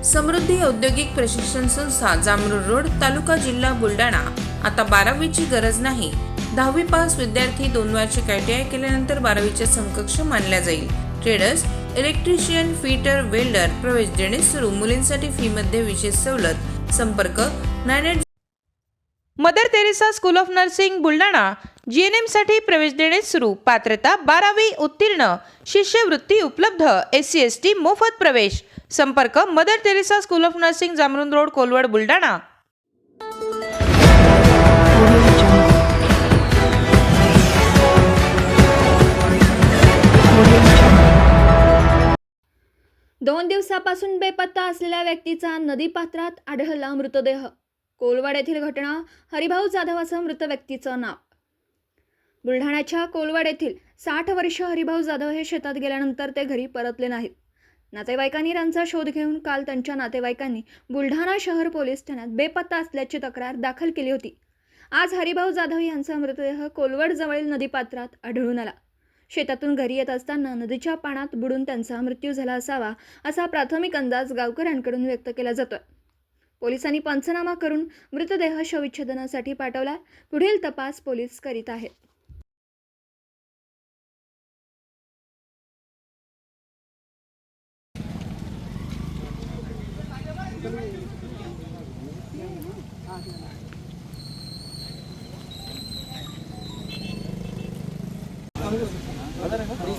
समृद्धी औद्योगिक प्रशिक्षण संस्था, जामरूर रोड, तालुका जिल्हा बुलढाणा। आता 12वीची गरज नाही। 10वी पास विद्यार्थी 2 वार्षिक ITI केल्यानंतर 12वीच्या समकक्ष मानल्या जाईल। ट्रेडर्स, इलेक्ट्रिशियन, फिटर, वेल्डर प्रवेश देणे सुरू। मुलींसाठी फी मध्ये विशेष सवलत। संपर्क 98 mother Teresa school of nursing Buldhana. GNM साठी प्रवेश देणे सुरू। पात्रता 12वी उत्तीर्ण। शिष्यवृत्ती उपलब्ध। SC ST मोफत प्रवेश। संपर्क Mother Teresa school of nursing, Jamrun road, Kolwad, Buldhana. दोन दिवसापासून बेपत्ता असलेल्या व्यक्तीचा नदीपात्रात आढळला मृतदेह। कोलवाड येथील घटना। हरिभाऊ जाधव असं मृत व्यक्तीचं नाव। बुलढाण्याच्या कोलवाड येथील 60 वर्ष हरिभाऊ जाधव हे शेतात गेल्यानंतर ते घरी परतले नाहीत। नातेवाईकांनी त्यांचा शोध घेऊन काल त्यांच्या नातेवाईकांनी बुलढाणा शहर पोलीस ठाण्यात बेपत्ता असल्याची तक्रार दाखल केली होती। आज हरिभाऊ जाधव यांचा मृतदेह कोलवड जवळील नदीपात्रात आढळून आला। शेतातून घरी येत असताना नदीच्या पाण्यात बुडून त्यांचा मृत्यू झाला असावा असा प्राथमिक अंदाज गावकऱ्यांकडून व्यक्त केला जातोय। पोलिसांनी पंचनामा करून मृतदेह शवविच्छेदनासाठी पाठवला। पुढील तपास पोलीस करीत आहेत। प्लीज